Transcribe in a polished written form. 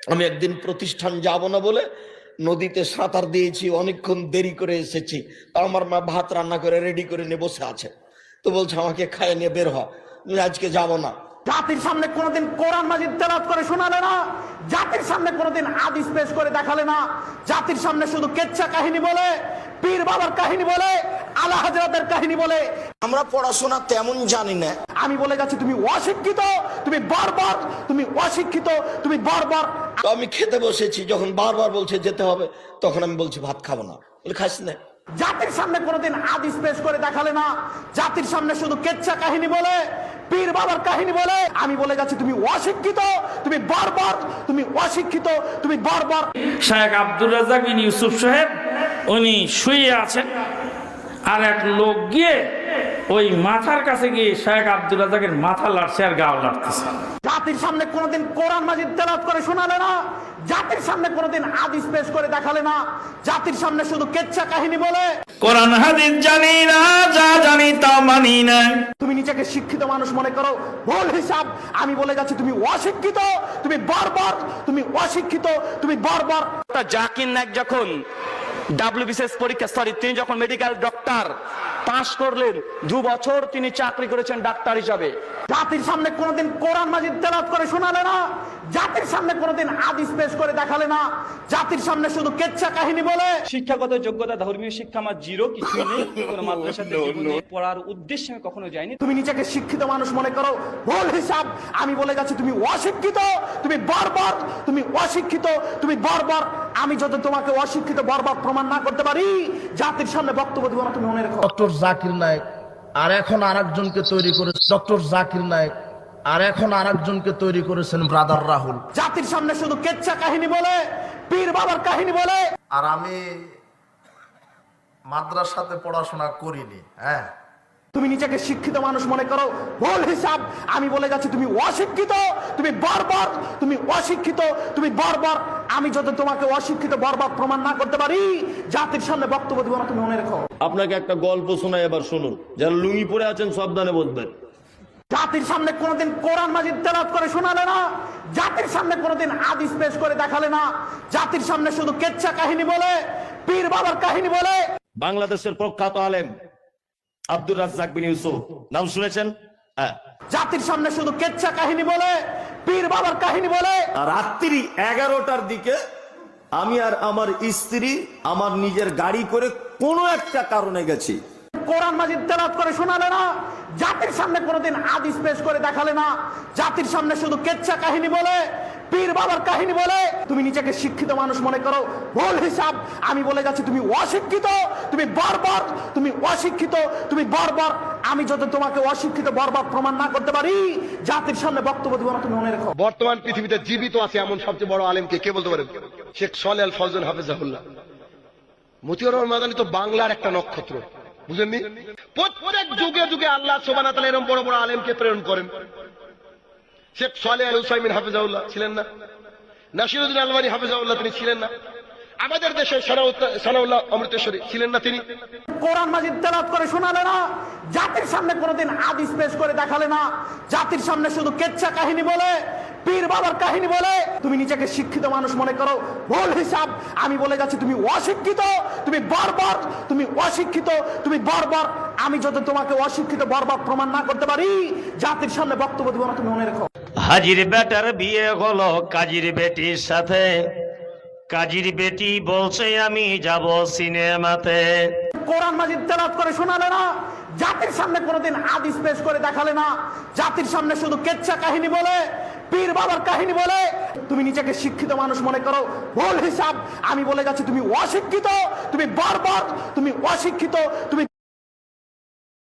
আমি একদিন প্রতিষ্ঠান যাব না বলে নদীতে সাঁতার দিয়েছি, অনেকক্ষণ দেরি করে এসেছি। আমার মা ভাত রান্না করে রেডি করে নিয়ে বসে আছে, তো বলছে আমাকে খাইয়ে নিয়ে বের হ, আজকে যাব না। জাতির সামনে কোনোদিন কোরআন মাজিদ তেলাওয়াত করে শোনালে না, জাতির সামনে কোনোদিন হাদিস পেশ করে দেখালে না, জাতির সামনে শুধু কেচ্ছা কাহিনী বলে, পীর বাবার কাহিনী বলে, আলা হাজরাতের কাহিনী বলে। আমরা পড়াশোনা তেমন জানি না। আমি বলে যাচ্ছি তুমি অশিক্ষিত, তুমি বর্বর, তুমি অশিক্ষিত, তুমি বর্বর। তো আমি খেতে বসেছি, যখন বারবার বলছে যেতে হবে, তখন আমি বলছি ভাত খাবো না। বলে খাইস না। জাতির সামনে কোনোদিন হাদিস পেশ করে দেখালে না, জাতির সামনে শুধু কেচ্ছা কাহিনী বলে, পীর বাবার কাহিনী বলে। আমি বলে যাচ্ছি তুমি অশিক্ষিত, তুমি বর্বর, তুমি অশিক্ষিত, তুমি বর্বর। শেখ আব্দুর রাজ্জাক বিন ইউসুফ সাহেব উনি শুয়ে আছেন, আর এক লোক গিয়ে ওই মাথার কাছে গিয়ে শেখ আব্দুর রাজ্জাকের মাথা লাড়ছে আর গাও লাড়তেছে। জাতির সামনে কোনোদিন কোরআন মাজিদ তেলাওয়াত করে শোনালে না, জাতির সামনে কোনোদিন হাদিস পেশ করে দেখালে না, জাতির সামনে শুধু কেচ্ছা কাহিনী বলে। কোরআন হাদিস জানি না, যা জানি তা মানি না। তুমি নিজেকে শিক্ষিত মানুষ মনে করো, ভুল হিসাব। আমি বলে যাচ্ছি তুমি অশিক্ষিত, তুমি বর্বর, তুমি অশিক্ষিত, তুমি বর্বর। জাকির নায়েক যখন WBCS পরীক্ষা তিনি যখন মেডিকেল ডক্টর পাশ করলেন, 2 বছর তিনি চাকরি করেছেন ডাক্তার হিসাবে। জাতির সামনে কোনোদিন কোরআন মাজিদ তেলাওয়াত করে শোনালে না, জাতির সামনে কোনোদিন হাদিস পেশ করে দেখালে না, জাতির সামনে শুধু কেচ্ছা কাহিনী বলে। শিক্ষাগত যোগ্যতা, ধর্মীয় শিক্ষা আমার জিরো, কিছুই নেই। কোনো মাদ্রাসাতে জীবনে পড়ার উদ্দেশ্যে আমি কখনো যাইনি। তুমি নিজেকে শিক্ষিত মানুষ মনে করো, ভুল হিসাব। আমি বলে যাচ্ছি তুমি অশিক্ষিত, তুমি বর্বর, তুমি অশিক্ষিত, তুমি বর্বর। আমি যদি তোমাকে অশিক্ষিত বর্বর প্রমাণ না করতে পারি, জাতির সামনে বক্তব্য দিব না, তুমি মনে রেখো। ডক্টর জাকির নায়েক আর এখন আরেকজনকে তৈরি করে ডক্টর জাকির নায়েক আর এখন আরেকজনকে তৈরি করেছেন ব্রাদার রাহুল। জাতির সামনে শুধু কেচ্ছা কাহিনী বলে, পীর বাবার কাহিনী বলে। আর আমি মাদ্রাসাতে পড়াশোনা করিনি। হ্যাঁ, তুমি নিজেকে শিক্ষিত মানুষ মনে করো, ভুল হিসাব। আমি বলে যাচ্ছি তুমি অশিক্ষিত, তুমি বর্বর, তুমি অশিক্ষিত, তুমি বর্বর। আমি যদি তোমাকে অশিক্ষিত বর্বর প্রমাণ না করতে পারি, জাতির সামনে বক্তব্য দিব না, তুমি মনে রেখো। আপনাকে একটা গল্প শোনাই, এবার শুনুন। যারা লুঙ্গি পরে আছেন সাবধানে বসবেন। জাতির সামনে কোনোদিন কোরআন মাজিদ তেলাওয়াত করে শোনালে না, জাতির সামনে কোনোদিন হাদিস পেশ করে দেখালে না, জাতির সামনে শুধু কেচ্ছা কাহিনী বলে, পীর বাবার কাহিনী বলে। বাংলাদেশের প্রখ্যাত আলেম আব্দুর রাজ্জাক বিন ইউসুফ, নাম শুনেছেন? হ্যাঁ। জাতির সামনে শুধু কেচ্ছা কাহিনী বলে, পীর বাবার কাহিনী বলে। রাত্রি 11টার দিকে আমি আর আমার স্ত্রী আমার নিজের গাড়ি করে কোনো একটা কারণে গেছি। কোরআন মাজিদ তেলাওয়াত করে শোনালে না, জাতির সামনে কোনোদিন হাদিস পেশ করে দেখালে না, জাতির সামনে শুধু কেচ্ছা কাহিনী বলে, পীর বাবার কাহিনী বলে। তুমি নিজেকে শিক্ষিত মানুষ মনে করো, ভুল হিসাব। আমি বলে যাচ্ছি তুমি অশিক্ষিত, তুমি বর্বর, তুমি অশিক্ষিত, তুমি বর্বর। আমি যদি তোমাকে অশিক্ষিত বর্বর প্রমাণ না করতে পারি, জাতির সামনে বক্তব্য দিব না, তুমি মনে রেখো। বর্তমান পৃথিবীতে জীবিত আছে এমন সবচেয়ে বড় আলেমকে কে বলতে পারেন? শেখ সালেহ আল ফজল হাফেজাহুল্লাহ। মতিউর রহমান মাদানী তো বাংলার একটা নক্ষত্র, বুঝেননি? প্রত্যেক যুগে যুগে আল্লাহ সুবহানাহু ওয়া তাআলা এরকম বড় বড় আলেমকে প্রেরণ করেন। শেখ সালেহ আল উসাইমিন হাফেজাহুল্লাহ ছিলেন না? নাসিরউদ্দিন আলবানী হাফেজাহুল্লাহ তিনি ছিলেন না? আমাদের দেশে সানাউল্লাহ অমৃতেশ্বরী ছিলেন না তিনি? কোরআন মাজিদ তেলাওয়াত করে শোনালে না, জাতির সামনে কোনোদিন হাদিস পেশ করে দেখালে না, জাতির সামনে শুধু কেচ্ছা কাহিনী বলে, পীর বাবার কাহিনী বলে। তুমি নিজেকে শিক্ষিত মানুষ মনে করো, ভুল হিসাব। আমি বলে যাচ্ছি তুমি অশিক্ষিত, তুমি বর্বর, তুমি অশিক্ষিত, তুমি বর্বর। আমি যদি তোমাকে অশিক্ষিত বর্বর প্রমাণ না করতে পারি, জাতির সামনে বক্তব্য দিব না, তুমি মনে রেখো। হাজির বেটার বিয়ে হলো কাজীর বেটির সাথে, কাজীর বেটি বলছে আমি যাব সিনেমাতে। কোরআন মাজিদ তেলাওয়াত করে শোনালে না, জাতির সামনে কোনোদিন হাদিস পেশ করে দেখালে না, জাতির সামনে শুধু কেচ্ছা কাহিনী বলে, পীর বাবার কাহিনী বলে। তুমি নিজেকে শিক্ষিত মানুষ মনে করো, ভুল হিসাব। আমি বলে যাচ্ছি তুমি অশিক্ষিত, তুমি বর্বর, তুমি অশিক্ষিত, তুমি